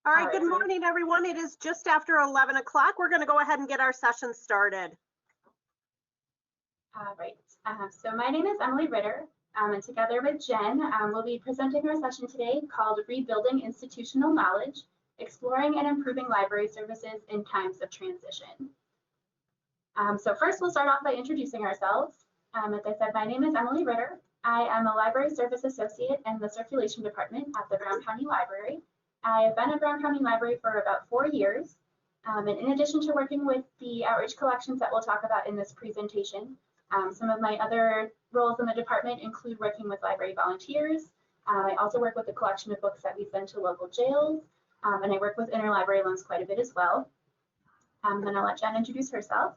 All right, good morning, everyone. It is just after 11 o'clock. We're going to go ahead and get our session started. All right, so my name is Emily Ritter, and together with Jen, we'll be presenting our session today called Rebuilding Institutional Knowledge, Exploring and Improving Library Services in Times of Transition. So first, we'll start off by introducing ourselves. As I said, my name is Emily Ritter. I am a Library Service Associate in the Circulation Department at the Brown County Library. I have been at Brown County Library for about 4 years. And in addition to working with the outreach collections that we'll talk about in this presentation, some of my other roles in the department include working with library volunteers. I also work with the collection of books that we send to local jails, and I work with interlibrary loans quite a bit as well. Then I'll let Jen introduce herself.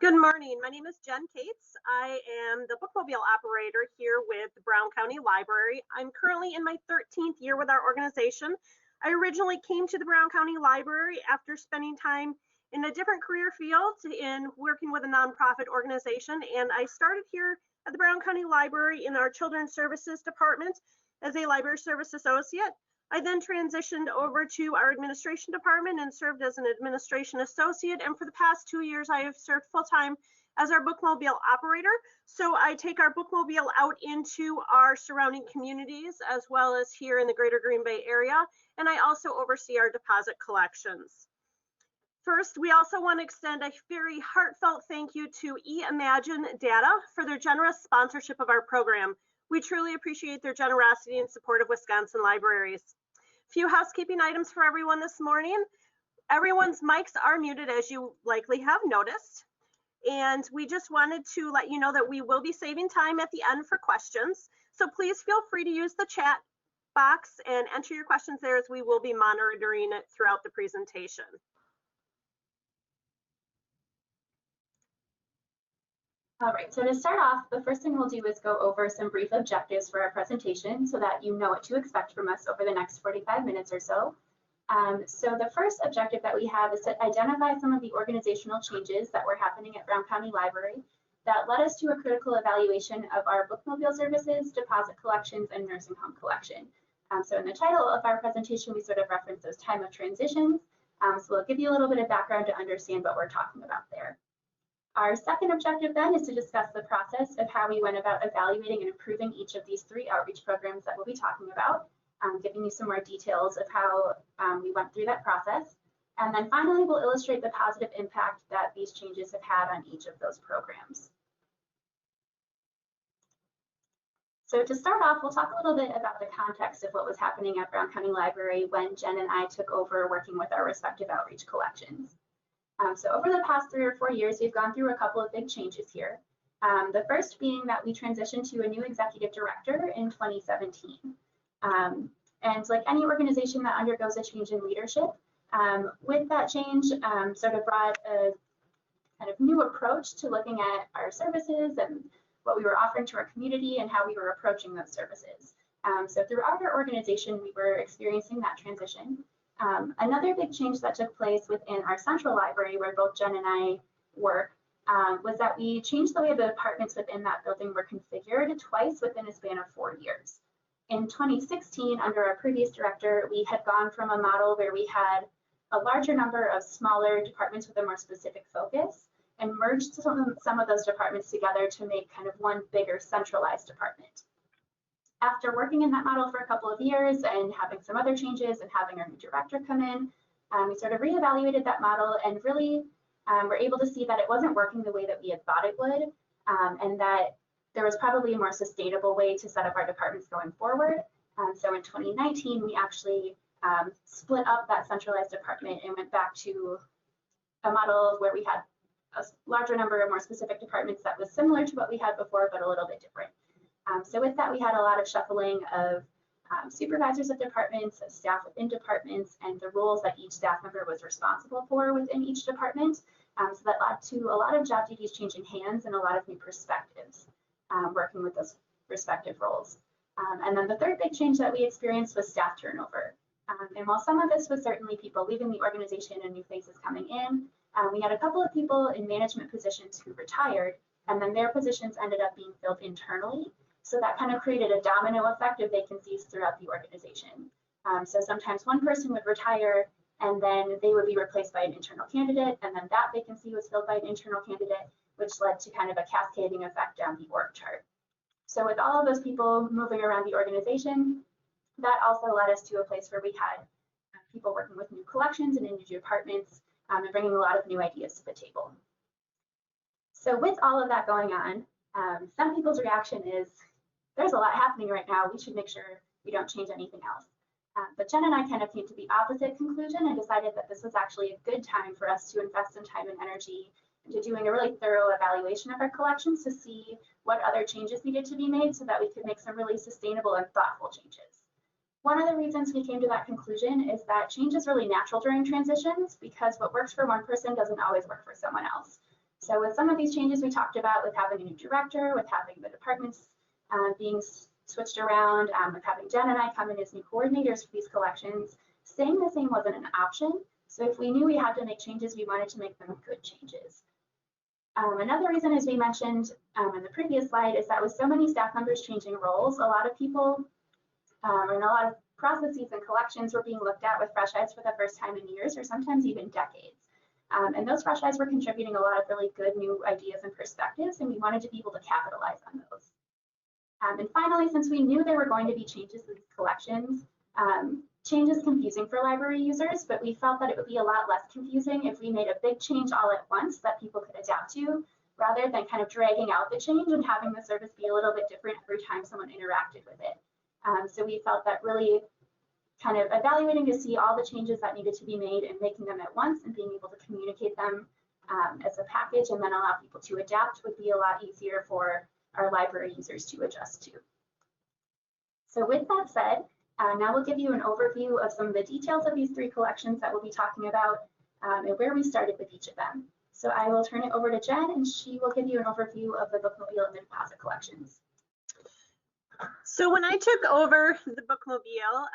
Good morning. My name is Jenn Koetz. I am the bookmobile operator here with the Brown County Library. I'm currently in my 13th year with our organization. I originally came to the Brown County Library after spending time in a different career field in working with a nonprofit organization, and I started here at the Brown County Library in our Children's Services Department as a library service associate. I then transitioned over to our administration department and served as an administration associate, and for the past 2 years I have served full-time as our bookmobile operator. So I take our bookmobile out into our surrounding communities as well as here in the greater Green Bay area, and I also oversee our deposit collections. First, we also want to extend a very heartfelt thank you to eImagine Data for their generous sponsorship of our program. We truly appreciate their generosity and support of Wisconsin libraries. Few housekeeping items for everyone this morning. Everyone's mics are muted, as you likely have noticed. And we just wanted to let you know that we will be saving time at the end for questions. So please feel free to use the chat box and enter your questions there, as we will be monitoring it throughout the presentation. All right, so to start off, the first thing we'll do is go over some brief objectives for our presentation so that you know what to expect from us over the next 45 minutes or so. So the first objective that we have is to identify some of the organizational changes that were happening at Brown County Library that led us to a critical evaluation of our bookmobile services, deposit collections, and nursing home collection. So in the title of our presentation, we sort of reference those time of transitions. So we'll give you a little bit of background to understand what we're talking about there. Our second objective then is to discuss the process of how we went about evaluating and improving each of these 3 outreach programs that we'll be talking about, giving you some more details of how we went through that process. And then finally, we'll illustrate the positive impact that these changes have had on each of those programs. So to start off, we'll talk a little bit about the context of what was happening at Brown County Library when Jen and I took over working with our respective outreach collections. So over the past 3 or 4 years, we've gone through a couple of big changes here. The first being that we transitioned to a new executive director in 2017. And like any organization that undergoes a change in leadership, with that change sort of brought a kind of new approach to looking at our services and what we were offering to our community and how we were approaching those services. So throughout our organization, we were experiencing that transition. Another big change that took place within our central library, where both Jen and I work, was that we changed the way the departments within that building were configured twice within a span of 4 years. In 2016, under our previous director, we had gone from a model where we had a larger number of smaller departments with a more specific focus and merged some of those departments together to make kind of one bigger centralized department. After working in that model for a couple of years and having some other changes and having our new director come in, we sort of reevaluated that model and really were able to see that it wasn't working the way that we had thought it would, and that there was probably a more sustainable way to set up our departments going forward. So in 2019, we actually split up that centralized department and went back to a model where we had a larger number of more specific departments that was similar to what we had before, but a little bit different. So with that, we had a lot of shuffling of supervisors of departments, of staff within departments, and the roles that each staff member was responsible for within each department. So that led to a lot of job duties changing hands and a lot of new perspectives working with those respective roles. And then the third big change that we experienced was staff turnover. And while some of this was certainly people leaving the organization and new faces coming in, we had a couple of people in management positions who retired, and then their positions ended up being filled internally. So that kind of created a domino effect of vacancies throughout the organization. So sometimes one person would retire and then they would be replaced by an internal candidate, and then that vacancy was filled by an internal candidate, which led to kind of a cascading effect down the org chart. So with all of those people moving around the organization, that also led us to a place where we had people working with new collections and in new departments, and bringing a lot of new ideas to the table. So with all of that going on, some people's reaction is, there's a lot happening right now, we should make sure we don't change anything else. But Jen and I kind of came to the opposite conclusion and decided that this was actually a good time for us to invest some time and energy into doing a really thorough evaluation of our collections to see what other changes needed to be made so that we could make some really sustainable and thoughtful changes. One of the reasons we came to that conclusion is that change is really natural during transitions, because what works for one person doesn't always work for someone else. So with some of these changes we talked about, with having a new director, with having the departments being switched around, with having Jen and I come in as new coordinators for these collections, staying the same wasn't an option. So if we knew we had to make changes, we wanted to make them good changes. Another reason, as we mentioned in the previous slide, is that with so many staff members changing roles, a lot of people and a lot of processes and collections were being looked at with fresh eyes for the first time in years, or sometimes even decades. And those fresh eyes were contributing a lot of really good new ideas and perspectives, and we wanted to be able to capitalize on those. And finally, since we knew there were going to be changes to these collections, change is confusing for library users, but we felt that it would be a lot less confusing if we made a big change all at once that people could adapt to, rather than kind of dragging out the change and having the service be a little bit different every time someone interacted with it. So we felt that really kind of evaluating to see all the changes that needed to be made and making them at once and being able to communicate them as a package and then allow people to adapt would be a lot easier for our library users to adjust to. So with that said, now we'll give you an overview of some of the details of these three collections that we'll be talking about and where we started with each of them. So I will turn it over to Jen, and she will give you an overview of the bookmobile and the deposit collections. So when I took over the bookmobile,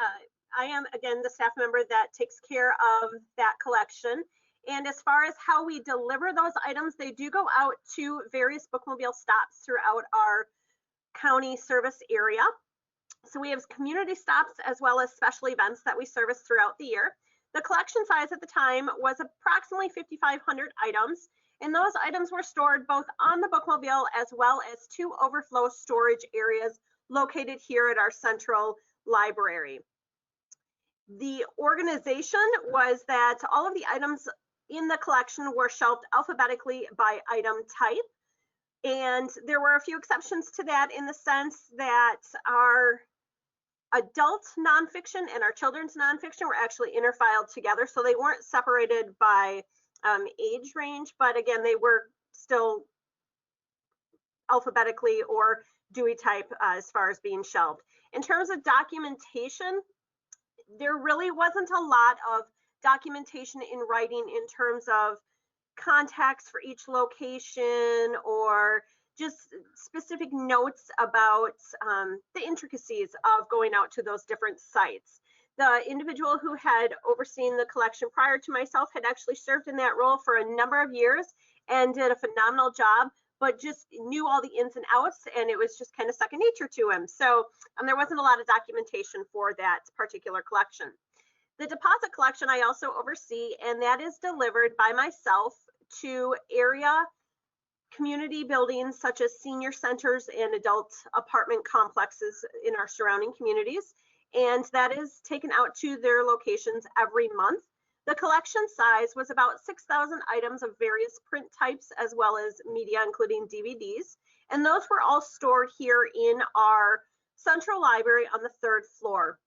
I am, again, the staff member that takes care of that collection. And as far as how we deliver those items, they do go out to various bookmobile stops throughout our county service area. So we have community stops as well as special events that we service throughout the year. The collection size at the time was approximately 5,500 items, and those items were stored both on the bookmobile as well as 2 overflow storage areas located here at our central library. The organization was that all of the items in the collection were shelved alphabetically by item type, and there were a few exceptions to that in the sense that our adult nonfiction and our children's nonfiction were actually interfiled together, so they weren't separated by age range, but again, they were still alphabetically or Dewey type as far as being shelved. In terms of documentation, there really wasn't a lot of documentation in writing in terms of contacts for each location or just specific notes about the intricacies of going out to those different sites. The individual who had overseen the collection prior to myself had actually served in that role for a number of years and did a phenomenal job, but just knew all the ins and outs, and it was just kind of second nature to him. So there wasn't a lot of documentation for that particular collection. The deposit collection I also oversee, and that is delivered by myself to area community buildings such as senior centers and adult apartment complexes in our surrounding communities, and that is taken out to their locations every month. The collection size was about 6,000 items of various print types as well as media, including DVDs, and those were all stored here in our central library on the 3rd floor.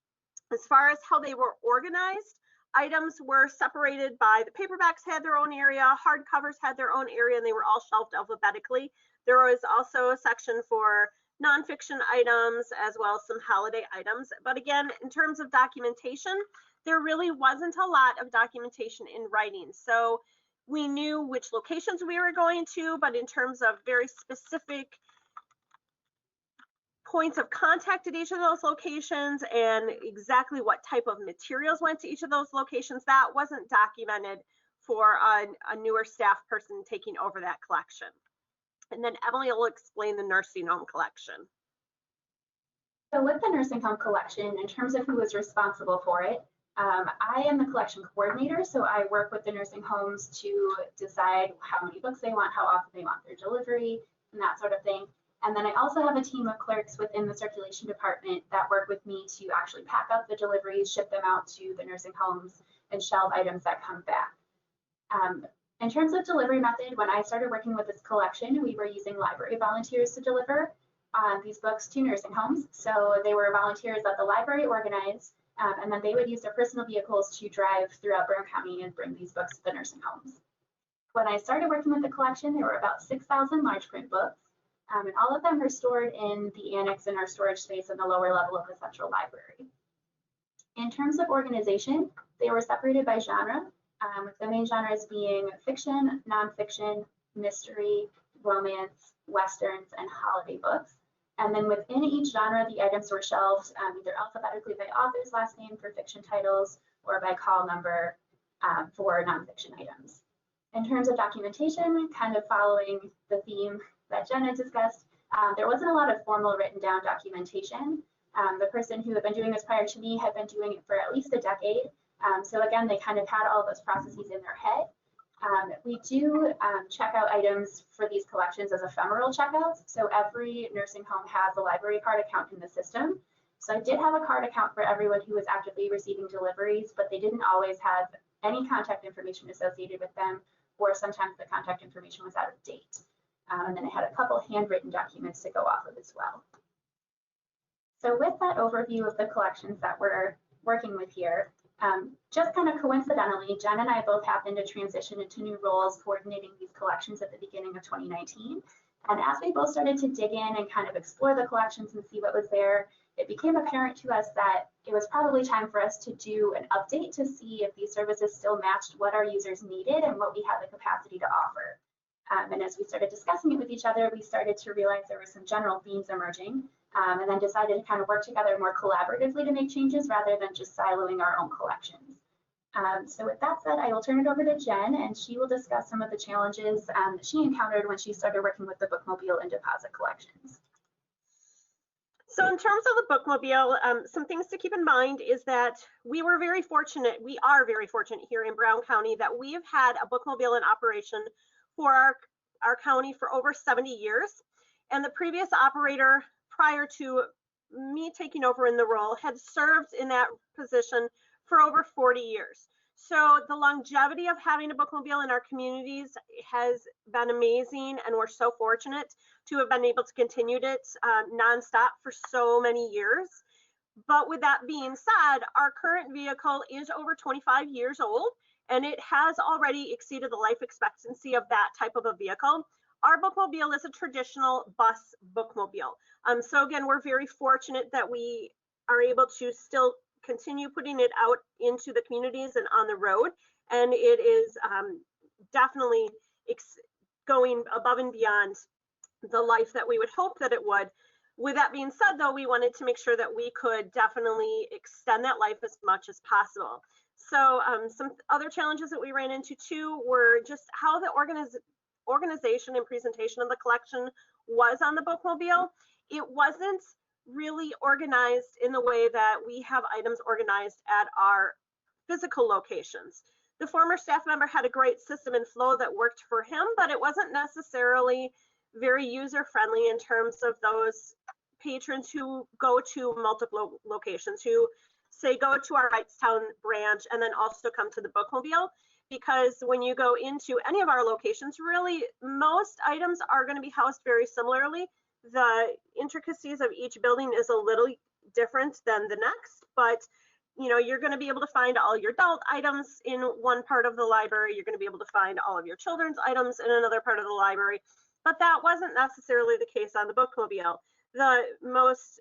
As far as how they were organized, items were separated by the paperbacks had their own area, hardcovers had their own area, and they were all shelved alphabetically. There was also a section for nonfiction items as well as some holiday items. But again, in terms of documentation, there really wasn't a lot of documentation in writing. So we knew which locations we were going to, but in terms of very specific points of contact at each of those locations and exactly what type of materials went to each of those locations, that wasn't documented for a newer staff person taking over that collection. And then Emily will explain the nursing home collection. So with the nursing home collection, in terms of who is responsible for it, I am the collection coordinator, so I work with the nursing homes to decide how many books they want, how often they want their delivery, and that sort of thing. And then I also have a team of clerks within the circulation department that work with me to actually pack up the deliveries, ship them out to the nursing homes, and shelve items that come back. In terms of delivery method, when I started working with this collection, we were using library volunteers to deliver these books to nursing homes. So they were volunteers that the library organized, and then they would use their personal vehicles to drive throughout Brown County and bring these books to the nursing homes. When I started working with the collection, there were about 6,000 large print books, and all of them are stored in the annex in our storage space in the lower level of the central library. In terms of organization, they were separated by genre, with the main genres being fiction, nonfiction, mystery, romance, westerns, and holiday books. And then within each genre, the items were shelved either alphabetically by author's last name for fiction titles or by call number for nonfiction items. In terms of documentation, kind of following the theme that Jenn had discussed, there wasn't a lot of formal written down documentation. The person who had been doing this prior to me had been doing it for at least a decade. So again, they kind of had all those processes in their head. We do check out items for these collections as ephemeral checkouts. So every nursing home has a library card account in the system. So I did have a card account for everyone who was actively receiving deliveries, but they didn't always have any contact information associated with them, or sometimes the contact information was out of date. And then I had a couple handwritten documents to go off of as well. So with that overview of the collections that we're working with here, just kind of coincidentally, Jenn and I both happened to transition into new roles coordinating these collections at the beginning of 2019. And as we both started to dig in and kind of explore the collections and see what was there, it became apparent to us that it was probably time for us to do an update to see if these services still matched what our users needed and what we had the capacity to offer. And as we started discussing it with each other, we started to realize there were some general themes emerging, and then decided to kind of work together more collaboratively to make changes rather than just siloing our own collections. So with that said, I will turn it over to Jenn, and she will discuss some of the challenges that she encountered when she started working with the bookmobile and deposit collections. So in terms of the bookmobile, some things to keep in mind is that we are very fortunate here in Brown County that we have had a bookmobile in operation for our county for over 70 years. And the previous operator prior to me taking over in the role had served in that position for over 40 years. So the longevity of having a bookmobile in our communities has been amazing, and we're so fortunate to have been able to continue it nonstop for so many years. But with that being said, our current vehicle is over 25 years old, and it has already exceeded the life expectancy of that type of a vehicle. Our bookmobile is a traditional bus bookmobile. So again, we're very fortunate that we are able to still continue putting it out into the communities and on the road. And it is definitely going above and beyond the life that we would hope that it would. With that being said, though, we wanted to make sure that we could definitely extend that life as much as possible. So some other challenges that we ran into too were just how the organization and presentation of the collection was on the bookmobile. It wasn't really organized in the way that we have items organized at our physical locations. The former staff member had a great system and flow that worked for him, but it wasn't necessarily very user-friendly in terms of those patrons who go to multiple locations, who say go to our Wrightstown branch and then also come to the bookmobile. Because when you go into any of our locations, really most items are going to be housed very similarly. The intricacies of each building is a little different than the next, but you know, you're going to be able to find all your adult items in one part of the library. You're going to be able to find all of your children's items in another part of the library, but that wasn't necessarily the case on the bookmobile. The most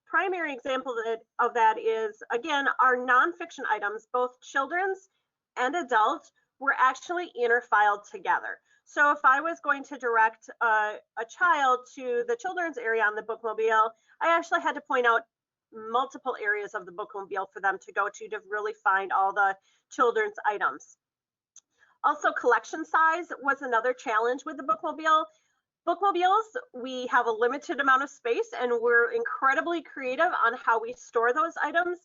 primary example of that is, again, our nonfiction items, both children's and adult, were actually interfiled together. So if I was going to direct a child to the children's area on the bookmobile, I actually had to point out multiple areas of the bookmobile for them to go to really find all the children's items. Also, collection size was another challenge with the bookmobile. Bookmobiles, we have a limited amount of space and we're incredibly creative on how we store those items.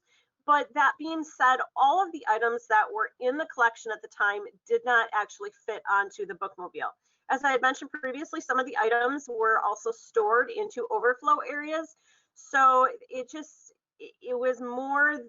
But that being said, all of the items that were in the collection at the time did not actually fit onto the bookmobile. As I had mentioned previously, some of the items were also stored into overflow areas. So it was more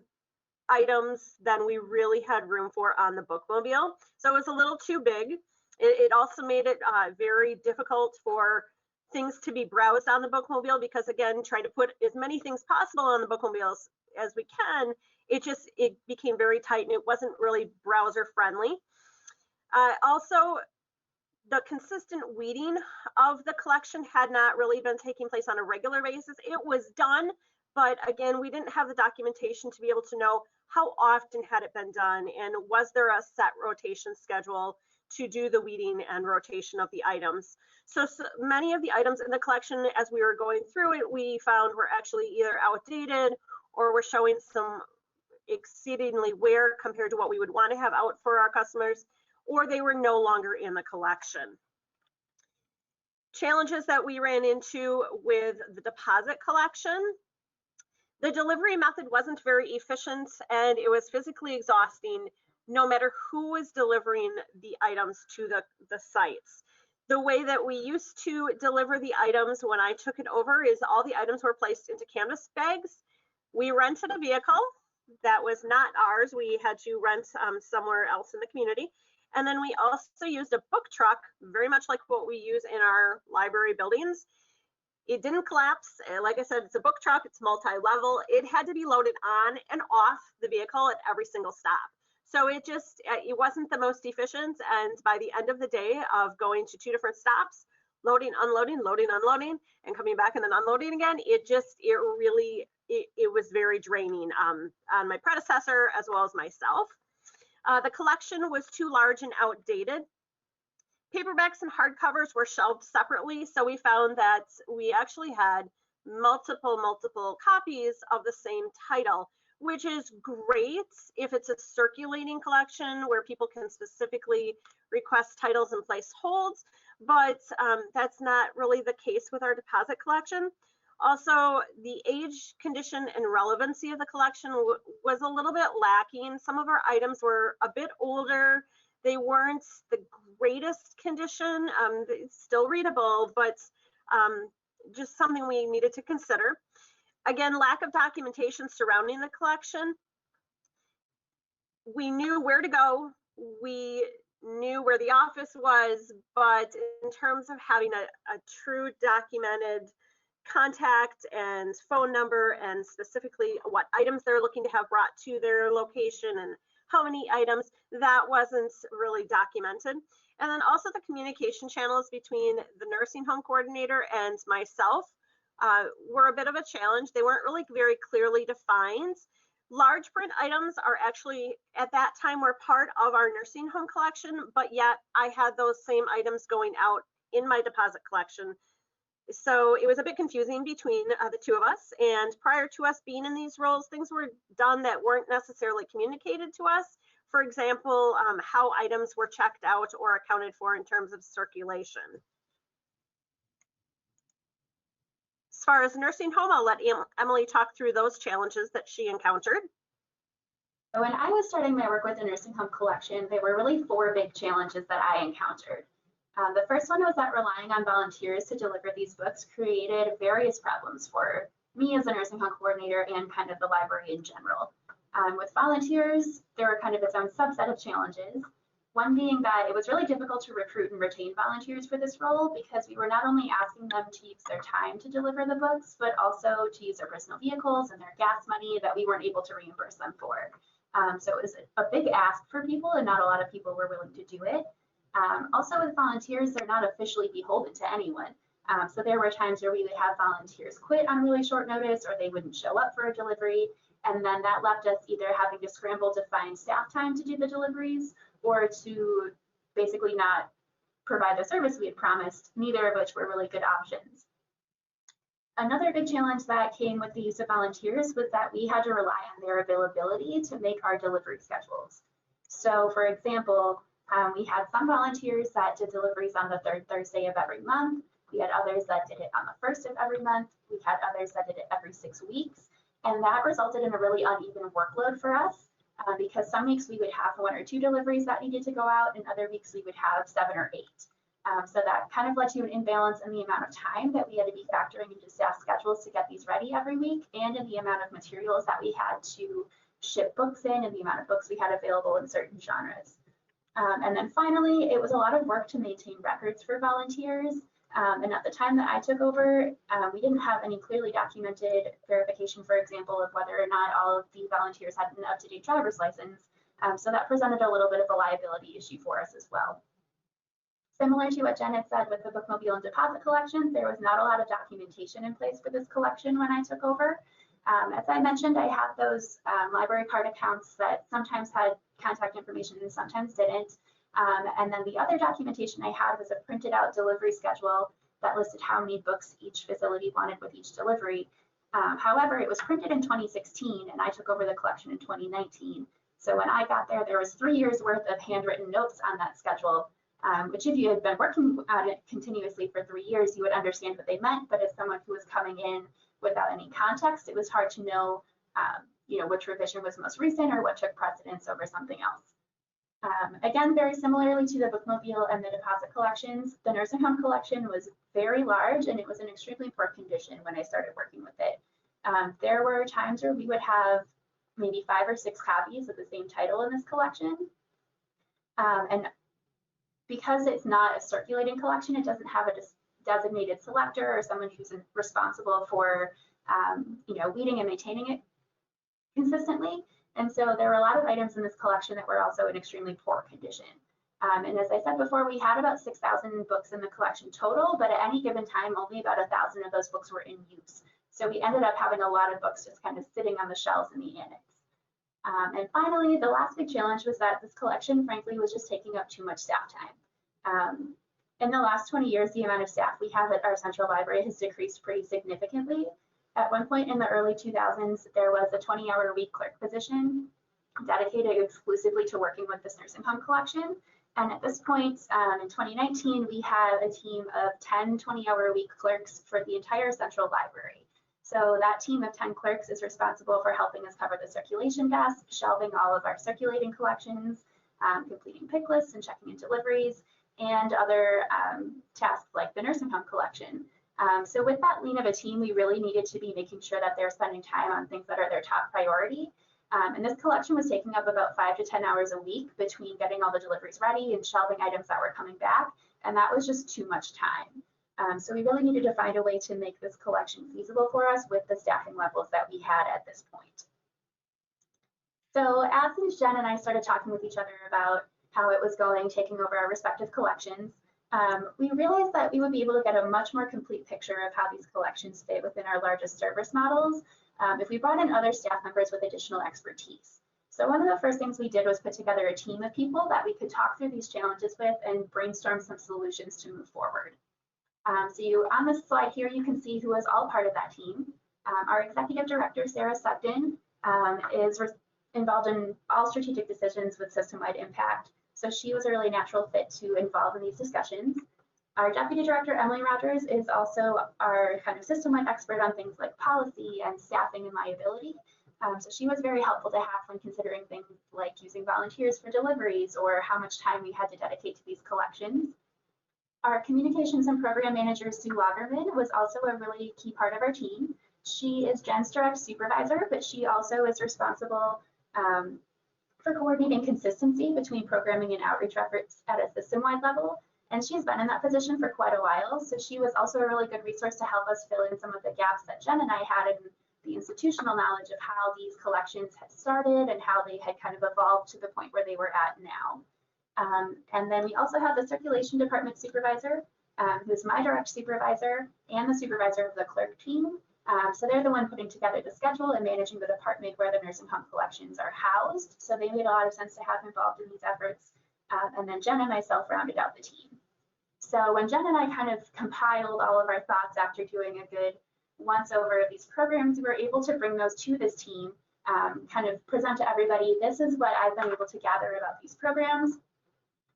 items than we really had room for on the bookmobile. So it was a little too big. It also made it very difficult for things to be browsed on the bookmobile because, again, trying to put as many things possible on the bookmobiles as we can, it became very tight and it wasn't really browser friendly. Also, the consistent weeding of the collection had not really been taking place on a regular basis. It was done, but again, we didn't have the documentation to be able to know how often had it been done and was there a set rotation schedule to do the weeding and rotation of the items. So many of the items in the collection, as we were going through it, we found were actually either outdated or were showing some exceedingly wear compared to what we would want to have out for our customers, or they were no longer in the collection. Challenges that we ran into with the deposit collection. The delivery method wasn't very efficient and it was physically exhausting no matter who was delivering the items to the sites. The way that we used to deliver the items when I took it over is all the items were placed into canvas bags. We rented a vehicle that was not ours. We had to rent somewhere else in the community. And then we also used a book truck, very much like what we use in our library buildings. It didn't collapse. Like I said, it's a book truck, it's multi-level. It had to be loaded on and off the vehicle at every single stop. So it wasn't the most efficient. And by the end of the day of going to 2 different stops, loading, unloading, loading, unloading, and coming back and then unloading again, it was very draining on my predecessor as well as myself. The collection was too large and outdated. Paperbacks and hardcovers were shelved separately, so we found that we actually had multiple copies of the same title, which is great if it's a circulating collection where people can specifically request titles and place holds, but that's not really the case with our deposit collection. Also, the age, condition, and relevancy of the collection was a little bit lacking. Some of our items were a bit older. They weren't the greatest condition. It's still readable, but just something we needed to consider. Again, lack of documentation surrounding the collection. We knew where to go. We knew where the office was, but in terms of having a true documented contact and phone number and specifically what items they're looking to have brought to their location and how many items, that wasn't really documented. And then also the communication channels between the nursing home coordinator and myself were a bit of a challenge. They weren't really very clearly defined. Large print items are actually, at that time, were part of our nursing home collection, but yet I had those same items going out in my deposit collection. So it was a bit confusing between the two of us. And prior to us being in these roles, things were done that weren't necessarily communicated to us. For example, how items were checked out or accounted for in terms of circulation. As far as nursing home, I'll let Emily talk through those challenges that she encountered. When I was starting my work with the nursing home collection, there were really 4 big challenges that I encountered. The first one was that relying on volunteers to deliver these books created various problems for me as a nursing home coordinator and kind of the library in general. With volunteers, there were kind of its own subset of challenges. One being that it was really difficult to recruit and retain volunteers for this role because we were not only asking them to use their time to deliver the books, but also to use their personal vehicles and their gas money that we weren't able to reimburse them for. So it was a big ask for people and not a lot of people were willing to do it. Also with volunteers, they're not officially beholden to anyone. So there were times where we would have volunteers quit on really short notice or they wouldn't show up for a delivery. And then that left us either having to scramble to find staff time to do the deliveries or to basically not provide the service we had promised, neither of which were really good options. Another big challenge that came with the use of volunteers was that we had to rely on their availability to make our delivery schedules. So for example, we had some volunteers that did deliveries on the 3rd Thursday of every month. We had others that did it on the first of every month. We had others that did it every 6 weeks. And that resulted in a really uneven workload for us because some weeks we would have 1 or 2 deliveries that needed to go out, and other weeks we would have 7 or 8. So that kind of led to an imbalance in the amount of time that we had to be factoring into staff schedules to get these ready every week, and in the amount of materials that we had to ship books in, and the amount of books we had available in certain genres. And then finally, it was a lot of work to maintain records for volunteers. And at the time that I took over, we didn't have any clearly documented verification, for example, of whether or not all of the volunteers had an up-to-date driver's license. So that presented a little bit of a liability issue for us as well. Similar to what Jen had said with the bookmobile and deposit collections, there was not a lot of documentation in place for this collection when I took over. As I mentioned, I had those library card accounts that sometimes had contact information and sometimes didn't. And then the other documentation I had was a printed out delivery schedule that listed how many books each facility wanted with each delivery. However, it was printed in 2016 and I took over the collection in 2019. So when I got there, there was 3 years worth of handwritten notes on that schedule, which if you had been working on it continuously for 3 years, you would understand what they meant. But as someone who was coming in without any context, it was hard to know, which revision was most recent or what took precedence over something else. Again, very similarly to the bookmobile and the deposit collections, the nursing home collection was very large and it was in extremely poor condition when I started working with it. There were times where we would have maybe 5 or 6 copies of the same title in this collection. And because it's not a circulating collection, it doesn't have a designated selector or someone who's responsible for weeding and maintaining it consistently. And so there were a lot of items in this collection that were also in extremely poor condition. And as I said before, we had about 6,000 books in the collection total, but at any given time, only about 1,000 of those books were in use. So we ended up having a lot of books just kind of sitting on the shelves in the annex. And finally, the last big challenge was that this collection, frankly, was just taking up too much staff time. In the last 20 years, the amount of staff we have at our central library has decreased pretty significantly. At one point in the early 2000s, there was a 20-hour-a-week clerk position dedicated exclusively to working with this nursing home collection. And at this point, in 2019, we have a team of 10 20-hour-a-week clerks for the entire central library. So that team of 10 clerks is responsible for helping us cover the circulation desk, shelving all of our circulating collections, completing pick lists and checking in deliveries, and other tasks like the nursing home collection. So with that lean of a team, we really needed to be making sure that they're spending time on things that are their top priority. And this collection was taking up about 5 to 10 hours a week between getting all the deliveries ready and shelving items that were coming back. And that was just too much time. So we really needed to find a way to make this collection feasible for us with the staffing levels that we had at this point. So as Jen and I started talking with each other about how it was going, taking over our respective collections, we realized that we would be able to get a much more complete picture of how these collections fit within our largest service models if we brought in other staff members with additional expertise. So one of the first things we did was put together a team of people that we could talk through these challenges with and brainstorm some solutions to move forward. On this slide here, you can see who was all part of that team. Our executive director, Sarah Sugden, is involved in all strategic decisions with system-wide impact. So she was a really natural fit to involve in these discussions. Our deputy director, Emily Rogers, is also our kind of system-wide expert on things like policy and staffing and liability. So she was very helpful to have when considering things like using volunteers for deliveries or how much time we had to dedicate to these collections. Our communications and program manager, Sue Lagerman, was also a really key part of our team. She is Jen's direct supervisor, but she also is responsible for coordinating consistency between programming and outreach efforts at a system-wide level. And she's been in that position for quite a while. So she was also a really good resource to help us fill in some of the gaps that Jen and I had in the institutional knowledge of how these collections had started and how they had kind of evolved to the point where they were at now. And then we also have the circulation department supervisor, who's my direct supervisor and the supervisor of the clerk team. So they're the one putting together the schedule and managing the department where the nursing home collections are housed. So they made a lot of sense to have involved in these efforts. And then Jen and myself rounded out the team. So when Jen and I kind of compiled all of our thoughts after doing a good once over of these programs, we were able to bring those to this team, kind of present to everybody, this is what I've been able to gather about these programs.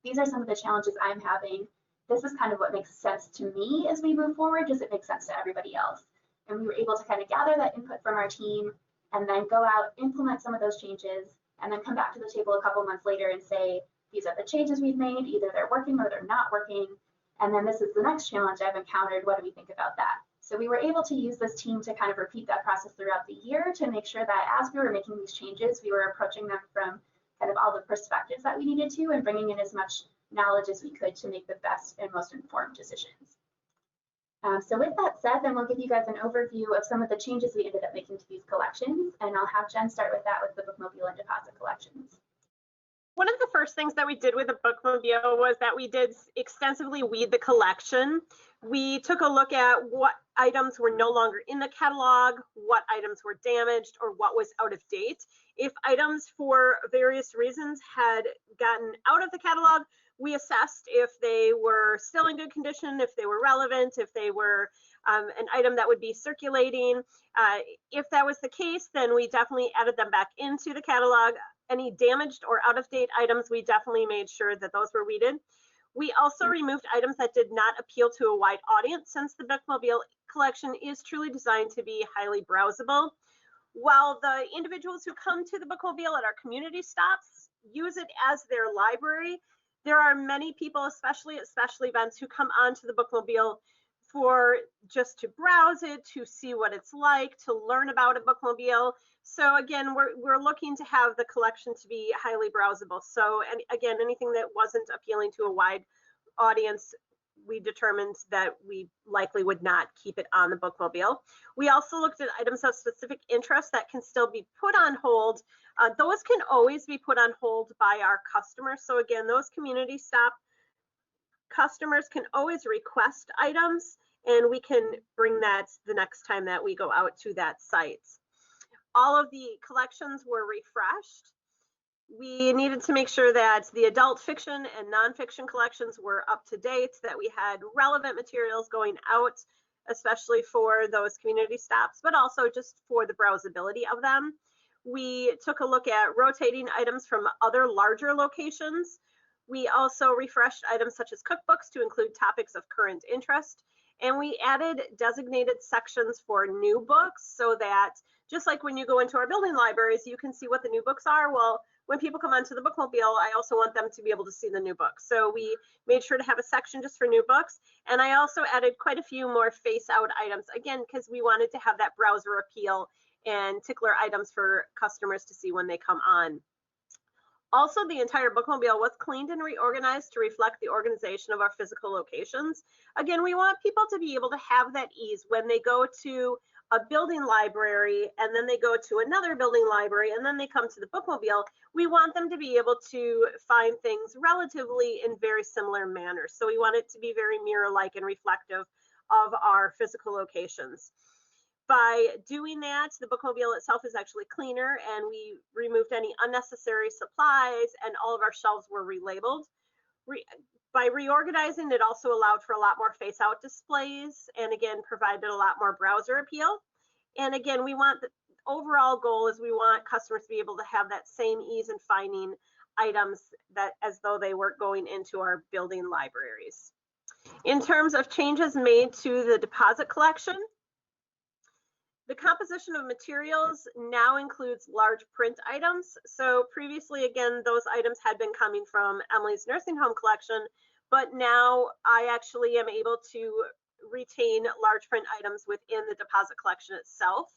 These are some of the challenges I'm having. this is kind of what makes sense to me as we move forward. Does it make sense to everybody else? And we were able to kind of gather that input from our team and then go out, implement some of those changes, and then come back to the table a couple months later and say, these are the changes we've made, either they're working or they're not working. And then this is the next challenge I've encountered. What do we think about that? So we were able to use this team to kind of repeat that process throughout the year to make sure that as we were making these changes, we were approaching them from kind of all the perspectives that we needed to and bringing in as much knowledge as we could to make the best and most informed decisions. So with that said, then we'll give you guys an overview of some of the changes we ended up making to these collections, and I'll have Jen start with that with the bookmobile and deposit collections. One of the first things that we did with the bookmobile was that we did extensively weed the collection. We took a look at what items were no longer in the catalog, what items were damaged, or what was out of date. If items for various reasons had gotten out of the catalog, we assessed if they were still in good condition, if they were relevant, if they were an item that would be circulating. If that was the case, then we definitely added them back into the catalog. Any damaged or out of date items, we definitely made sure that those were weeded. We also removed items that did not appeal to a wide audience, since the bookmobile collection is truly designed to be highly browsable. While the individuals who come to the bookmobile at our community stops use it as their library, there are many people, especially at special events, who come onto the bookmobile for just to browse it, to see what it's like, to learn about a bookmobile. So again, we're looking to have the collection to be highly browsable. So, and again, anything that wasn't appealing to a wide audience, we determined that we likely would not keep it on the bookmobile. We also looked at items of specific interest that can still be put on hold. Those can always be put on hold by our customers. So again, those community stop customers can always request items, and we can bring that the next time that we go out to that site. All of the collections were refreshed. We needed to make sure that the adult fiction and nonfiction collections were up to date, that we had relevant materials going out, especially for those community stops, but also just for the browsability of them. We took a look at rotating items from other larger locations. We also refreshed items such as cookbooks to include topics of current interest. And we added designated sections for new books, so that just like when you go into our building libraries, you can see what the new books are. Well, when people come onto the bookmobile, I also want them to be able to see the new books. So we made sure to have a section just for new books. And I also added quite a few more face out items, again, because we wanted to have that browser appeal and tickler items for customers to see when they come on. Also, the entire bookmobile was cleaned and reorganized to reflect the organization of our physical locations. Again, we want people to be able to have that ease when they go to a building library and then they go to another building library and then they come to the bookmobile. We want them to be able to find things relatively in very similar manners. So we want it to be very mirror-like and reflective of our physical locations. By doing that, the bookmobile itself is actually cleaner, and we removed any unnecessary supplies, and all of our shelves were relabeled. By reorganizing, it also allowed for a lot more face-out displays, and again, provided a lot more browser appeal. And again, we want the overall goal is we want customers to be able to have that same ease in finding items that as though they were going into our building libraries. In terms of changes made to the deposit collection, the composition of materials now includes large print items. So previously, again, those items had been coming from Emily's nursing home collection, but now I actually am able to retain large print items within the deposit collection itself.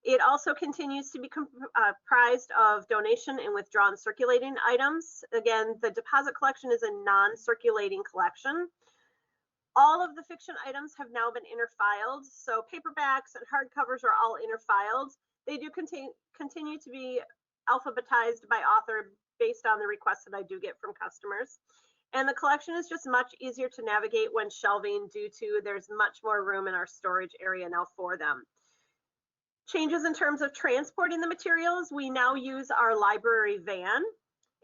It also continues to be comprised of donation and withdrawn circulating items. Again, the deposit collection is a non-circulating collection. All of the fiction items have now been interfiled, so paperbacks and hardcovers are all interfiled. They do continue to be alphabetized by author based on the requests that I do get from customers. And the collection is just much easier to navigate when shelving due to there's much more room in our storage area now for them. Changes in terms of transporting the materials, we now use our library van,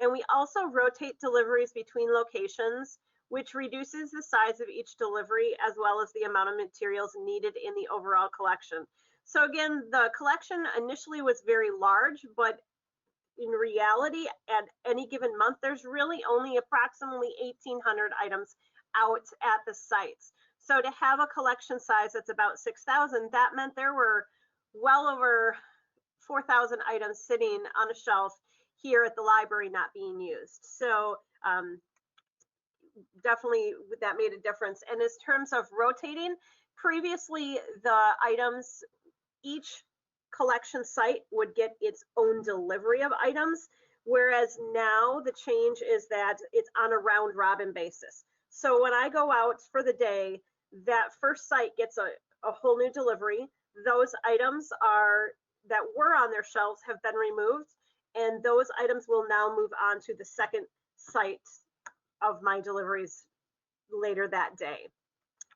and we also rotate deliveries between locations, which reduces the size of each delivery as well as the amount of materials needed in the overall collection. So again, the collection initially was very large, but in reality, at any given month, there's really only approximately 1,800 items out at the sites. So to have a collection size that's about 6,000, that meant there were well over 4,000 items sitting on a shelf here at the library not being used. So definitely that made a difference. And in terms of rotating, previously the items, each collection site would get its own delivery of items, whereas now the change is that it's on a round robin basis. So when I go out for the day, that first site gets a whole new delivery. Those items that were on their shelves have been removed, and those items will now move on to the second site of my deliveries later that day.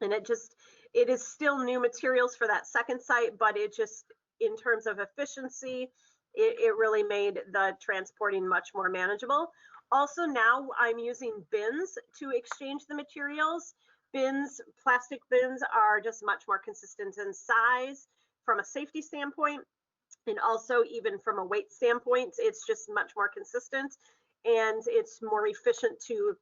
And it is still new materials for that second site, but it just, in terms of efficiency, it really made the transporting much more manageable. Also, now I'm using bins to exchange the materials. Plastic bins are just much more consistent in size from a safety standpoint, and also even from a weight standpoint, it's just much more consistent, and it's more efficient to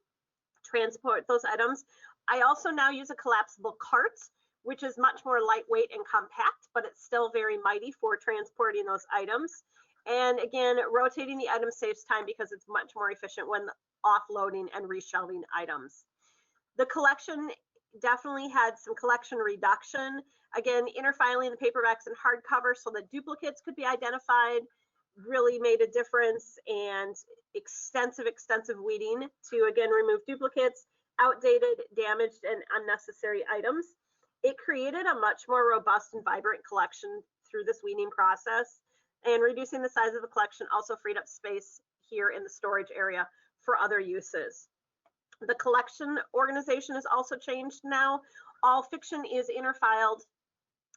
transport those items. I also now use a collapsible cart, which is much more lightweight and compact, but it's still very mighty for transporting those items. And again, rotating the item saves time because it's much more efficient when offloading and reshelving items. The collection definitely had some collection reduction. Again, interfiling the paperbacks and hardcover so that duplicates could be identified really made a difference, and extensive weeding to again remove duplicates, outdated, damaged, and unnecessary items. It created a much more robust and vibrant collection through this weeding process, and reducing the size of the collection also freed up space here in the storage area for other uses. The collection organization has also changed now. All fiction is interfiled.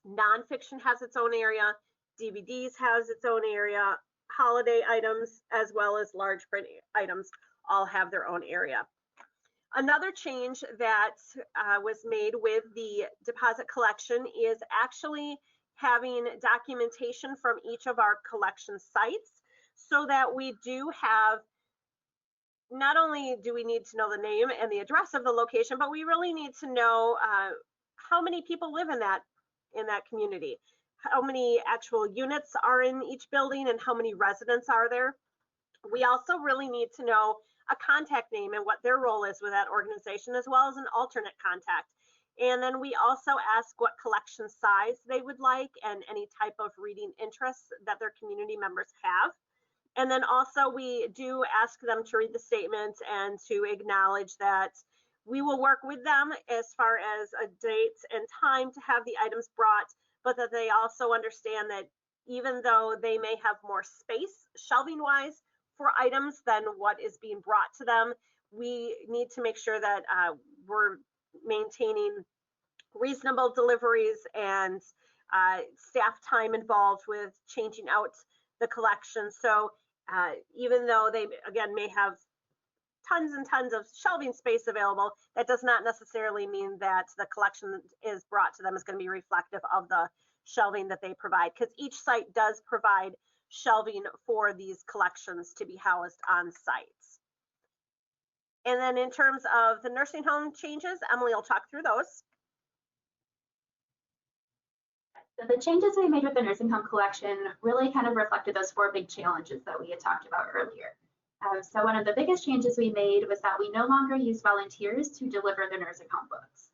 Nonfiction has its own area. DVDs has its own area. Holiday items, as well as large print items, all have their own area. Another change that was made with the deposit collection is actually having documentation from each of our collection sites, so that we do have, not only do we need to know the name and the address of the location, but we really need to know how many people live in that community, how many actual units are in each building, and how many residents are there. We also really need to know a contact name and what their role is with that organization, as well as an alternate contact. And then we also ask what collection size they would like and any type of reading interests that their community members have. And then also we do ask them to read the statement and to acknowledge that we will work with them as far as a date and time to have the items brought, but that they also understand that even though they may have more space shelving wise for items than what is being brought to them, we need to make sure that we're maintaining reasonable deliveries and staff time involved with changing out the collection. So even though they, again, may have tons and tons of shelving space available, that does not necessarily mean that the collection that is brought to them is going to be reflective of the shelving that they provide, because each site does provide shelving for these collections to be housed on sites. And then in terms of the nursing home changes, Emily will talk through those. So the changes we made with the nursing home collection really kind of reflected those 4 big challenges that we had talked about earlier. So one of the biggest changes we made was that we no longer use volunteers to deliver the nursing home books.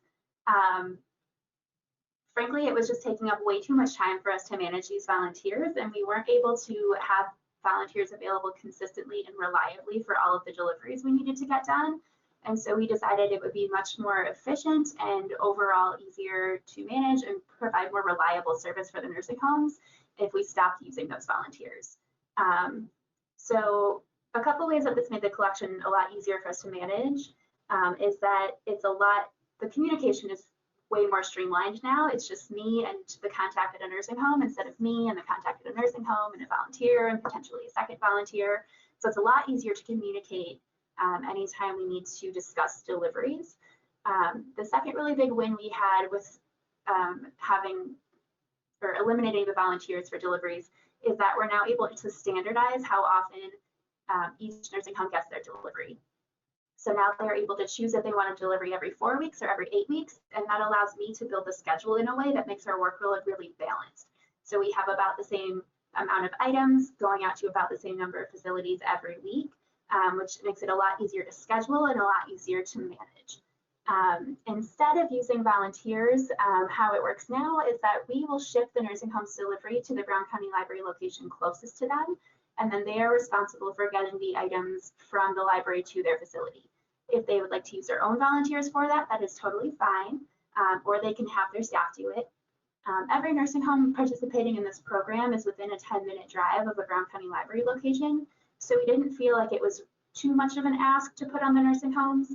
Frankly, it was just taking up way too much time for us to manage these volunteers, and we weren't able to have volunteers available consistently and reliably for all of the deliveries we needed to get done. And so we decided it would be much more efficient and overall easier to manage and provide more reliable service for the nursing homes if we stopped using those volunteers. So a couple ways that this made the collection a lot easier for us to manage is that the communication is way more streamlined now. It's just me and the contact at a nursing home instead of me and the contact at a nursing home and a volunteer and potentially a second volunteer. So it's a lot easier to communicate anytime we need to discuss deliveries. The second really big win we had with eliminating the volunteers for deliveries is that we're now able to standardize how often each nursing home gets their delivery. So now they're able to choose if they want a delivery every 4 weeks or every 8 weeks, and that allows me to build the schedule in a way that makes our workload really balanced. So we have about the same amount of items going out to about the same number of facilities every week, which makes it a lot easier to schedule and a lot easier to manage. Instead of using volunteers, how it works now is that we will ship the nursing home's delivery to the Brown County Library location closest to them, and then they are responsible for getting the items from the library to their facility. If they would like to use their own volunteers for that, that is totally fine, or they can have their staff do it. Every nursing home participating in this program is within a 10-minute drive of a Brown County Library location, so we didn't feel like it was too much of an ask to put on the nursing homes,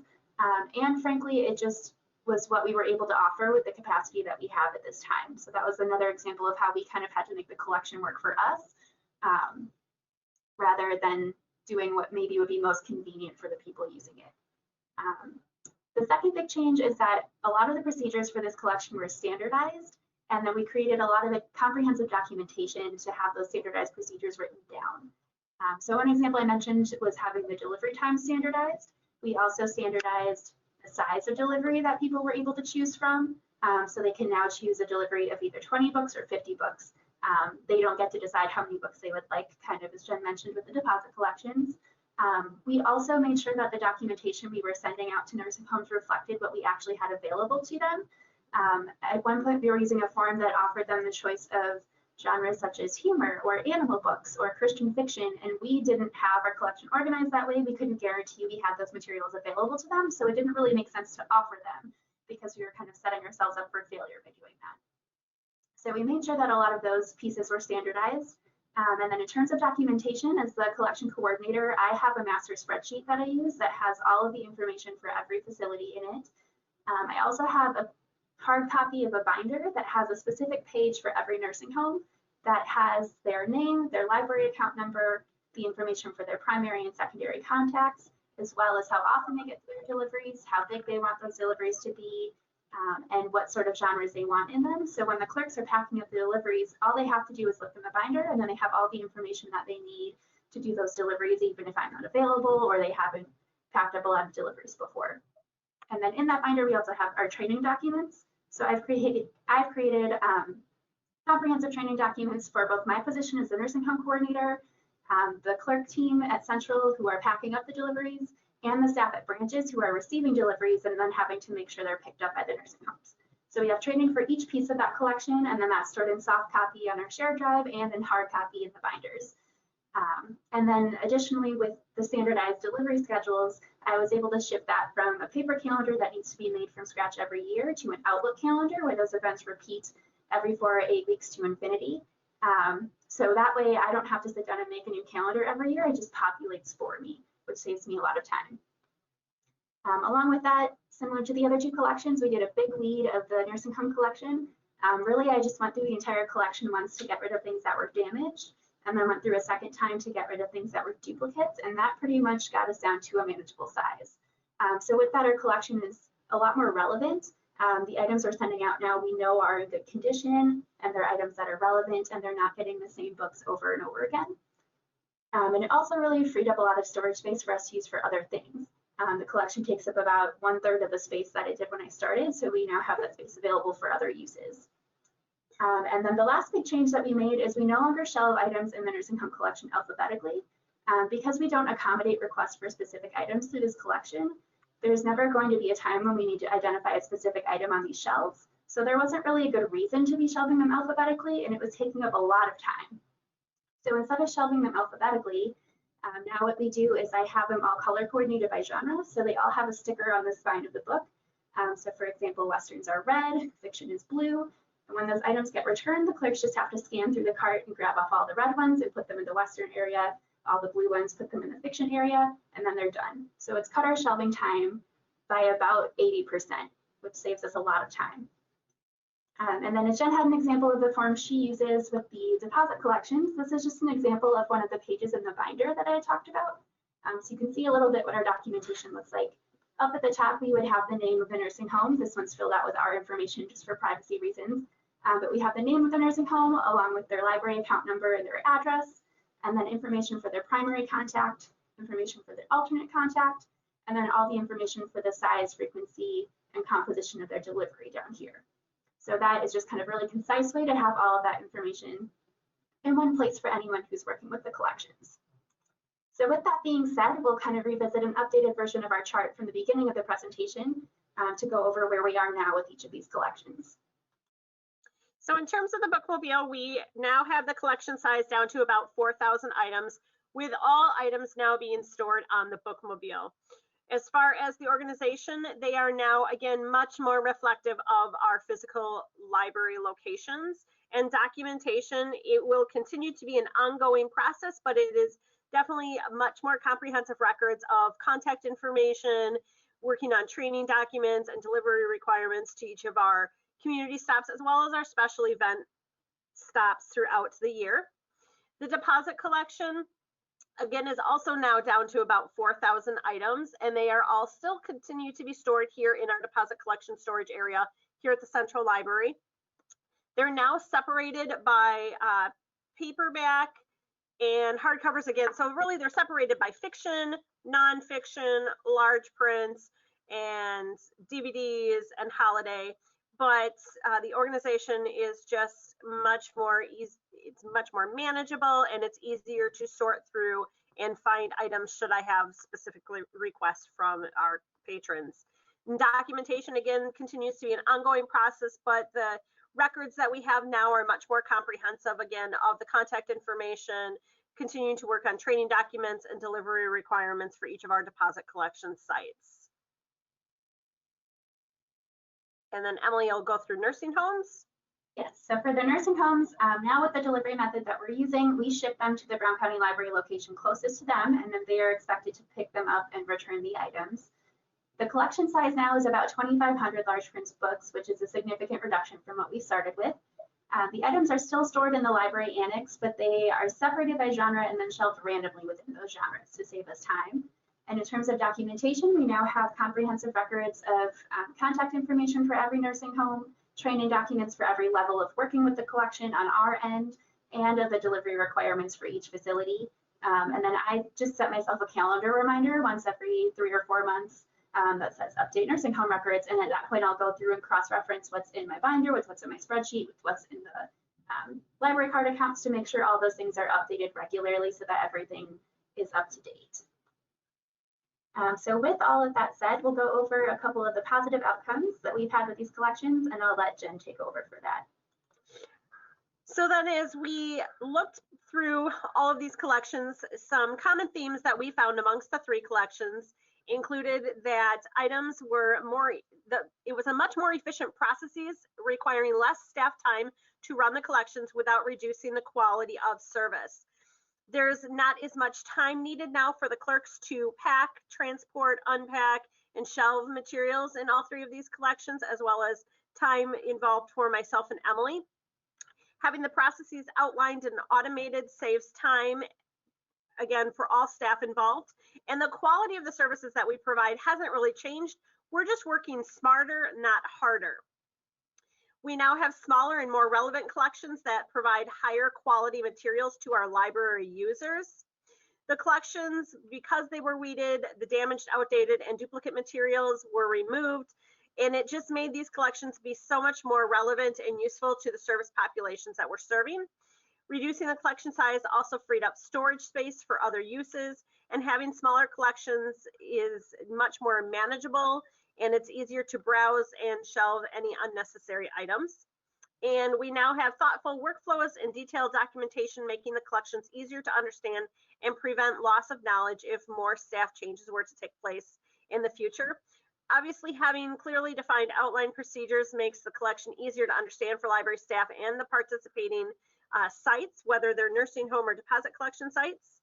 and frankly, it just was what we were able to offer with the capacity that we have at this time. So that was another example of how we kind of had to make the collection work for us, rather than doing what maybe would be most convenient for the people using it. The second big change is that a lot of the procedures for this collection were standardized, and then we created a lot of comprehensive documentation to have those standardized procedures written down. So one example I mentioned was having the delivery time standardized. We also standardized the size of delivery that people were able to choose from. So they can now choose a delivery of either 20 books or 50 books. They don't get to decide how many books they would like, kind of as Jen mentioned with the deposit collections. We also made sure that the documentation we were sending out to nursing homes reflected what we actually had available to them. At one point, we were using a form that offered them the choice of genres such as humor or animal books or Christian fiction, and we didn't have our collection organized that way. We couldn't guarantee we had those materials available to them, so it didn't really make sense to offer them because we were kind of setting ourselves up for failure by doing that. So we made sure that a lot of those pieces were standardized. And then in terms of documentation, as the collection coordinator, I have a master spreadsheet that I use that has all of the information for every facility in it. I also have a hard copy of a binder that has a specific page for every nursing home that has their name, their library account number, the information for their primary and secondary contacts, as well as how often they get their deliveries, how big they want those deliveries to be, and what sort of genres they want in them. So when the clerks are packing up the deliveries, all they have to do is look in the binder, and then they have all the information that they need to do those deliveries, even if I'm not available or they haven't packed up a lot of deliveries before. And then in that binder, we also have our training documents. So I've created comprehensive training documents for both my position as the nursing home coordinator, the clerk team at Central who are packing up the deliveries, and the staff at branches who are receiving deliveries and then having to make sure they're picked up by the nursing homes. So we have training for each piece of that collection, and then that's stored in soft copy on our shared drive and in hard copy in the binders. And then additionally, with the standardized delivery schedules, I was able to shift that from a paper calendar that needs to be made from scratch every year to an Outlook calendar where those events repeat every 4 or 8 weeks to infinity. So that way I don't have to sit down and make a new calendar every year. It just populates for me, which saves me a lot of time. Along with that, similar to the other two collections, we did a big lead of the nursing home collection. Really, I just went through the entire collection once to get rid of things that were damaged, and then went through a second time to get rid of things that were duplicates, and that pretty much got us down to a manageable size. So with that, our collection is a lot more relevant. The items we're sending out now we know are in good condition, and they're items that are relevant, and they're not getting the same books over and over again. And it also really freed up a lot of storage space for us to use for other things. The collection takes up about 1/3 of the space that it did when I started, so we now have that space available for other uses. And then the last big change that we made is we no longer shelve items in the nursing home collection alphabetically. Because we don't accommodate requests for specific items through this collection, there's never going to be a time when we need to identify a specific item on these shelves. So there wasn't really a good reason to be shelving them alphabetically, and it was taking up a lot of time. So instead of shelving them alphabetically, now what we do is I have them all color coordinated by genre, so they all have a sticker on the spine of the book. So for example, Westerns are red, fiction is blue, and when those items get returned, the clerks just have to scan through the cart and grab off all the red ones and put them in the Western area, all the blue ones, put them in the fiction area, and then they're done. So it's cut our shelving time by about 80%, which saves us a lot of time. And then as Jen had an example of the form she uses with the deposit collections, this is just an example of one of the pages in the binder that I talked about. So you can see a little bit what our documentation looks like. Up at the top, we would have the name of the nursing home. This one's filled out with our information just for privacy reasons. But we have the name of the nursing home along with their library account number and their address, and then information for their primary contact, information for their alternate contact, and then all the information for the size, frequency, and composition of their delivery down here. So that is just kind of really concise way to have all of that information in one place for anyone who's working with the collections. So with that being said, we'll kind of revisit an updated version of our chart from the beginning of the presentation to go over where we are now with each of these collections. So in terms of the bookmobile, we now have the collection size down to about 4,000 items, with all items now being stored on the bookmobile. As far as the organization, they are now, again, much more reflective of our physical library locations. And documentation, it will continue to be an ongoing process, but it is definitely much more comprehensive records of contact information, working on training documents and delivery requirements to each of our community stops, as well as our special event stops throughout the year. The deposit collection, again, is also now down to about 4,000 items, and they are all still continue to be stored here in our deposit collection storage area here at the Central Library. They're now separated by paperback and hardcovers again. So really they're separated by fiction, nonfiction, large prints, and DVDs and holiday. But the organization is just much more easy. It's much more manageable, and it's easier to sort through and find items should I have specific requests from our patrons. And documentation, again, continues to be an ongoing process, but the records that we have now are much more comprehensive, again, of the contact information, continuing to work on training documents and delivery requirements for each of our deposit collection sites. And then Emily will go through nursing homes. Yes, so for the nursing homes, now with the delivery method that we're using, we ship them to the Brown County Library location closest to them, and then they are expected to pick them up and return the items. The collection size now is about 2,500 large print books, which is a significant reduction from what we started with. The items are still stored in the library annex, but they are separated by genre and then shelved randomly within those genres to save us time. And in terms of documentation, we now have comprehensive records of contact information for every nursing home, training documents for every level of working with the collection on our end, and of the delivery requirements for each facility. And then I just set myself a calendar reminder once every 3 or 4 months that says update nursing home records. And at that point, I'll go through and cross-reference what's in my binder with what's in my spreadsheet, with what's in the library card accounts to make sure all those things are updated regularly so that everything is up to date. So with all of that said, we'll go over a couple of the positive outcomes that we've had with these collections, and I'll let Jen take over for that. So then as we looked through all of these collections, some common themes that we found amongst the 3 collections included that items were it was a much more efficient processes requiring less staff time to run the collections without reducing the quality of service. There's not as much time needed now for the clerks to pack, transport, unpack, and shelve materials in all 3 of these collections, as well as time involved for myself and Emily. Having the processes outlined and automated saves time, again, for all staff involved. And the quality of the services that we provide hasn't really changed. We're just working smarter, not harder. We now have smaller and more relevant collections that provide higher quality materials to our library users. The collections, because they were weeded, the damaged, outdated, and duplicate materials were removed, and it just made these collections be so much more relevant and useful to the service populations that we're serving. Reducing the collection size also freed up storage space for other uses, and having smaller collections is much more manageable, and it's easier to browse and shelve any unnecessary items. And we now have thoughtful workflows and detailed documentation, making the collections easier to understand and prevent loss of knowledge if more staff changes were to take place in the future. Obviously, having clearly defined outline procedures makes the collection easier to understand for library staff and the participating sites, whether they're nursing home or deposit collection sites.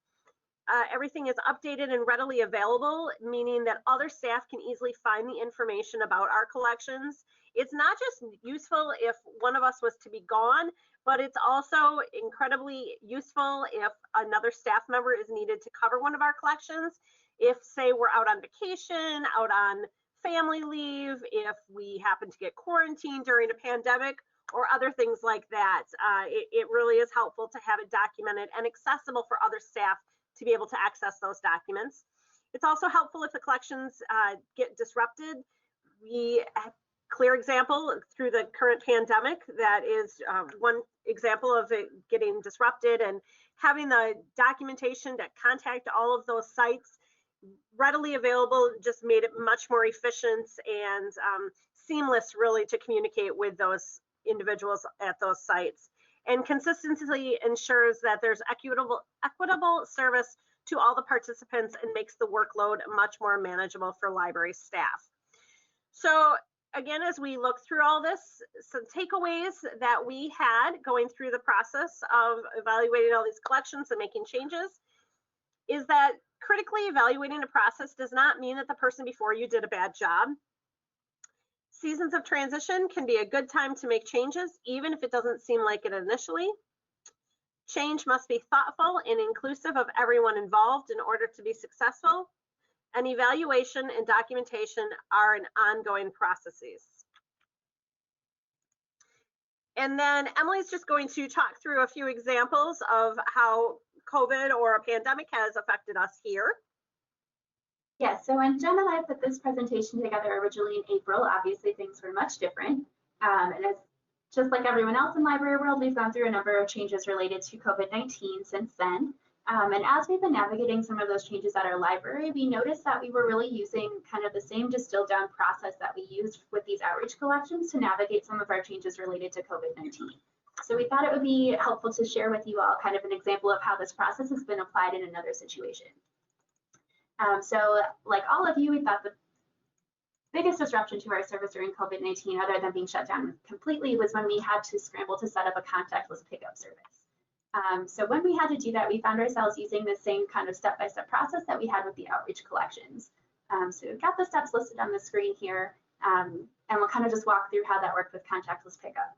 Everything is updated and readily available, meaning that other staff can easily find the information about our collections. It's not just useful if one of us was to be gone, but it's also incredibly useful if another staff member is needed to cover one of our collections. If, say, we're out on vacation, out on family leave, if we happen to get quarantined during a pandemic, or other things like that, it really is helpful to have it documented and accessible for other staff to be able to access those documents. It's also helpful if the collections get disrupted. We have clear example through the current pandemic that is one example of it getting disrupted, and having the documentation to contact all of those sites readily available just made it much more efficient and seamless really to communicate with those individuals at those sites. And consistency ensures that there's equitable service to all the participants and makes the workload much more manageable for library staff. So again, as we look through all this, some takeaways that we had going through the process of evaluating all these collections and making changes is that critically evaluating a process does not mean that the person before you did a bad job. Seasons of transition can be a good time to make changes, even if it doesn't seem like it initially. Change must be thoughtful and inclusive of everyone involved in order to be successful. And evaluation and documentation are an ongoing processes. And then Emily's just going to talk through a few examples of how COVID or a pandemic has affected us here. Yes, so when Jen and I put this presentation together originally in April, obviously things were much different. And as just like everyone else in library world, we've gone through a number of changes related to COVID-19 since then. And as we've been navigating some of those changes at our library, we noticed that we were really using kind of the same distilled down process that we used with these outreach collections to navigate some of our changes related to COVID-19. So we thought it would be helpful to share with you all kind of an example of how this process has been applied in another situation. So like all of you, we thought the biggest disruption to our service during COVID-19, other than being shut down completely, was when we had to scramble to set up a contactless pickup service. So when we had to do that, we found ourselves using the same kind of step-by-step process that we had with the outreach collections. So we've got the steps listed on the screen here, and we'll kind of just walk through how that worked with contactless pickup.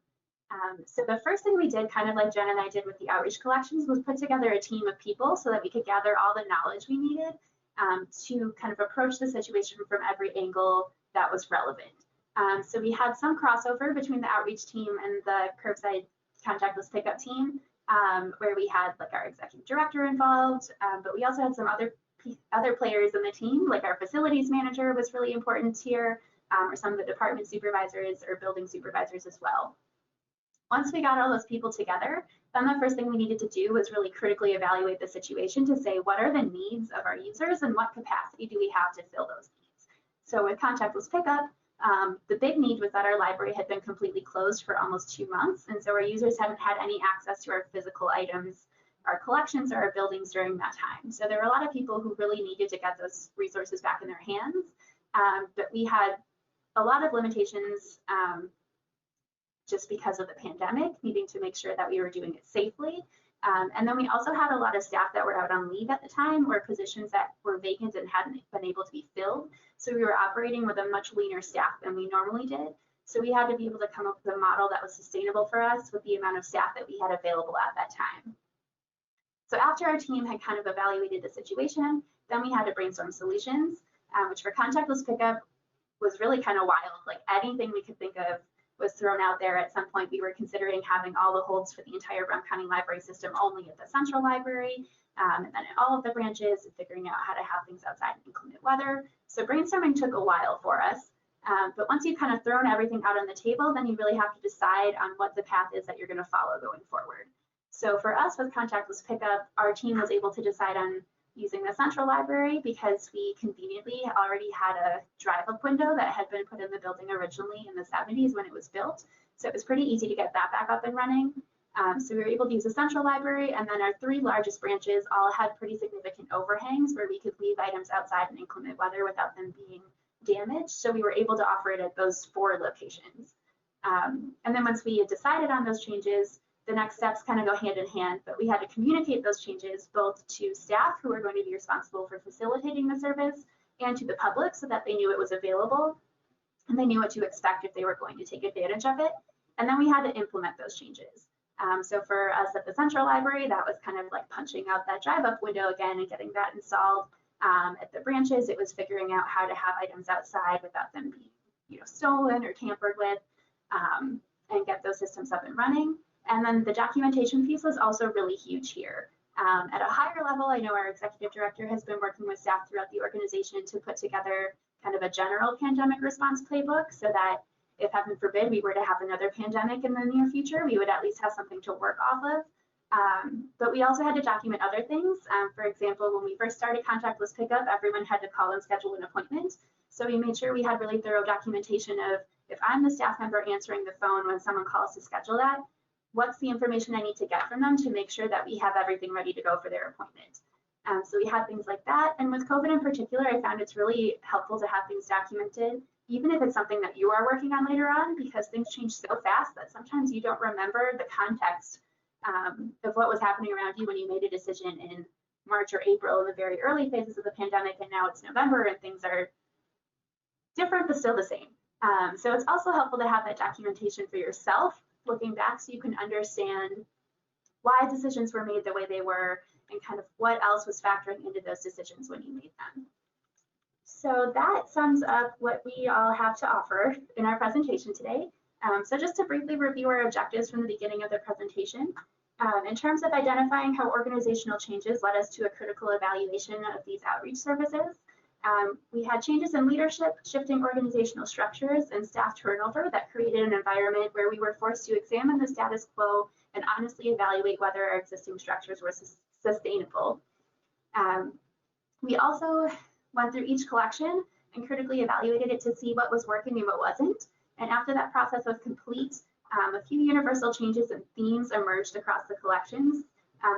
So the first thing we did, kind of like Jen and I did with the outreach collections, was put together a team of people so that we could gather all the knowledge we needed to kind of approach the situation from every angle that was relevant. So we had some crossover between the outreach team and the curbside contactless pickup team, where we had like our executive director involved, but we also had some other players in the team, like our facilities manager was really important here, or some of the department supervisors or building supervisors as well. Once we got all those people together, then the first thing we needed to do was really critically evaluate the situation to say, what are the needs of our users and what capacity do we have to fill those needs? So with contactless pickup, the big need was that our library had been completely closed for almost 2 months, and so our users hadn't had any access to our physical items, our collections, or our buildings during that time. So there were a lot of people who really needed to get those resources back in their hands, but we had a lot of limitations just because of the pandemic, needing to make sure that we were doing it safely. And then we also had a lot of staff that were out on leave at the time, or positions that were vacant and hadn't been able to be filled. So we were operating with a much leaner staff than we normally did. So we had to be able to come up with a model that was sustainable for us with the amount of staff that we had available at that time. So after our team had kind of evaluated the situation, then we had to brainstorm solutions, which for contactless pickup was really kind of wild. Like anything we could think of was thrown out there. At some point, we were considering having all the holds for the entire Brown County Library system only at the central library, and then at all of the branches, and figuring out how to have things outside in inclement weather. So brainstorming took a while for us, but once you've kind of thrown everything out on the table, then you really have to decide on what the path is that you're going to follow going forward. So for us with contactless pickup, our team was able to decide on using the central library because we conveniently already had a drive-up window that had been put in the building originally in the 70s when it was built. So it was pretty easy to get that back up and running. So we were able to use the central library, and then our 3 largest branches all had pretty significant overhangs where we could leave items outside in inclement weather without them being damaged. So we were able to offer it at those 4 locations. And then once we had decided on those changes, the next steps kind of go hand in hand, but we had to communicate those changes both to staff who are going to be responsible for facilitating the service and to the public so that they knew it was available and they knew what to expect if they were going to take advantage of it. And then we had to implement those changes. So for us at the central library, that was kind of like punching out that drive-up window again and getting that installed. At the branches, it was figuring out how to have items outside without them being stolen or tampered with, and get those systems up and running. And then the documentation piece was also really huge here. At a higher level, I know our executive director has been working with staff throughout the organization to put together kind of a general pandemic response playbook so that if heaven forbid we were to have another pandemic in the near future, we would at least have something to work off of. But we also had to document other things. For example, when we first started contactless pickup, everyone had to call and schedule an appointment. So we made sure we had really thorough documentation of if I'm the staff member answering the phone when someone calls to schedule that, what's the information I need to get from them to make sure that we have everything ready to go for their appointment. So we had things like that. And with COVID in particular, I found it's really helpful to have things documented, even if it's something that you are working on later on, because things change so fast that sometimes you don't remember the context of what was happening around you when you made a decision in March or April in the very early phases of the pandemic, and now it's November and things are different but still the same. So it's also helpful to have that documentation for yourself, looking back, so you can understand why decisions were made the way they were and kind of what else was factoring into those decisions when you made them. So that sums up what we all have to offer in our presentation today. So just to briefly review our objectives from the beginning of the presentation, in terms of identifying how organizational changes led us to a critical evaluation of these outreach services, we had changes in leadership, shifting organizational structures, and staff turnover that created an environment where we were forced to examine the status quo and honestly evaluate whether our existing structures were sustainable. We also went through each collection and critically evaluated it to see what was working and what wasn't. And after that process was complete, a few universal changes and themes emerged across the collections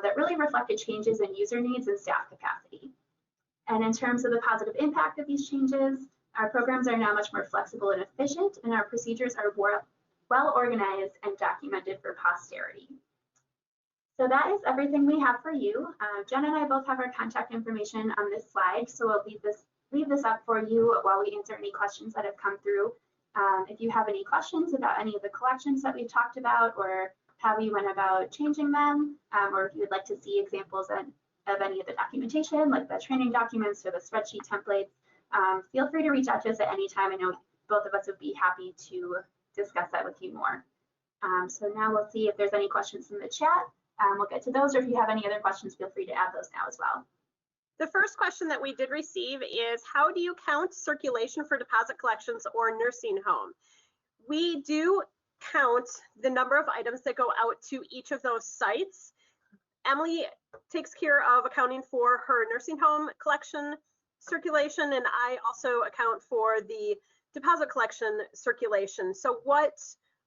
that really reflected changes in user needs and staff capacity. And in terms of the positive impact of these changes, our programs are now much more flexible and efficient, and our procedures are more well organized and documented for posterity. So that is everything we have for you. Jen and I both have our contact information on this slide, so we'll leave this up for you while we answer any questions that have come through. If you have any questions about any of the collections that we've talked about or how we went about changing them, or if you would like to see examples of any of the documentation, like the training documents or the spreadsheet templates, feel free to reach out to us at any time. I know both of us would be happy to discuss that with you more. So now we'll see if there's any questions in the chat. We'll get to those, or if you have any other questions, feel free to add those now as well. The first question that we did receive is, how do you count circulation for deposit collections or nursing home? We do count the number of items that go out to each of those sites. Emily takes care of accounting for her nursing home collection circulation, and I also account for the deposit collection circulation. So what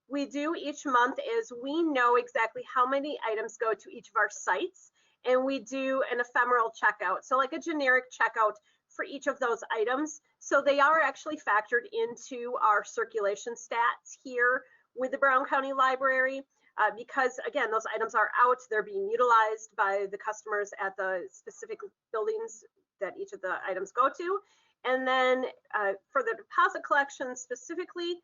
we do each month is we know exactly how many items go to each of our sites, and we do an ephemeral checkout, so like a generic checkout for each of those items. So they are actually factored into our circulation stats here with the Brown County Library, because again, those items are out, they're being utilized by the customers at the specific buildings that each of the items go to. And then for the deposit collection specifically,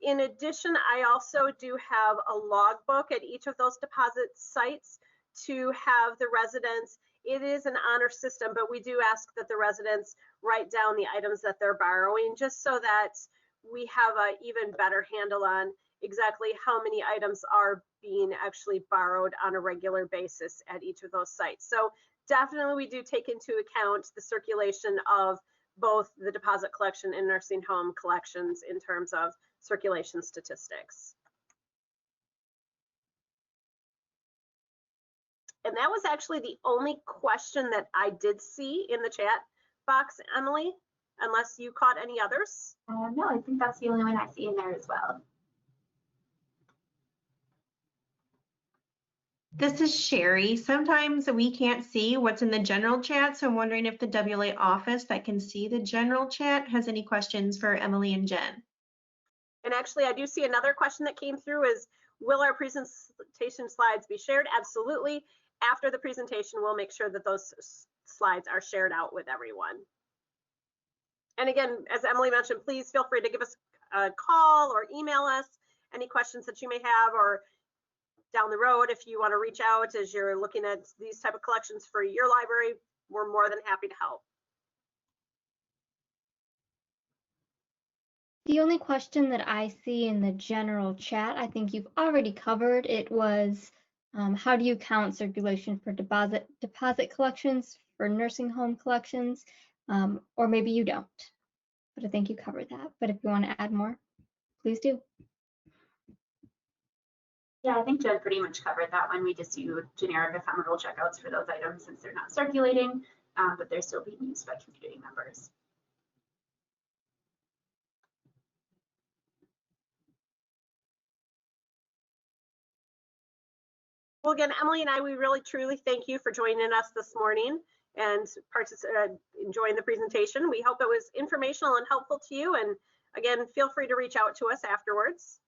in addition, I also do have a logbook at each of those deposit sites to have the residents. It is an honor system, but we do ask that the residents write down the items that they're borrowing, just so that we have an even better handle on exactly how many items are being actually borrowed on a regular basis at each of those sites. So definitely we do take into account the circulation of both the deposit collection and nursing home collections in terms of circulation statistics. And that was actually the only question that I did see in the chat box, Emily, unless you caught any others. No, I think that's the only one I see in there as well. This is Sherry. Sometimes we can't see what's in the general chat, so I'm wondering if the WLA office that can see the general chat has any questions for Emily and Jen. And actually, I do see another question that came through is, will our presentation slides be shared? Absolutely. After the presentation, we'll make sure that those slides are shared out with everyone. And again, as Emily mentioned, please feel free to give us a call or email us any questions that you may have, or down the road, if you want to reach out as you're looking at these type of collections for your library, we're more than happy to help. The only question that I see in the general chat, I think you've already covered. It was How do you count circulation for deposit collections, for nursing home collections, or maybe you don't? But I think you covered that. But if you want to add more, please do. Yeah, I think Jen pretty much covered that one. We just do generic ephemeral checkouts for those items since they're not circulating, but they're still being used by community members. Well, again, Emily and I, we really truly thank you for joining us this morning and enjoying the presentation. We hope it was informational and helpful to you. And again, feel free to reach out to us afterwards.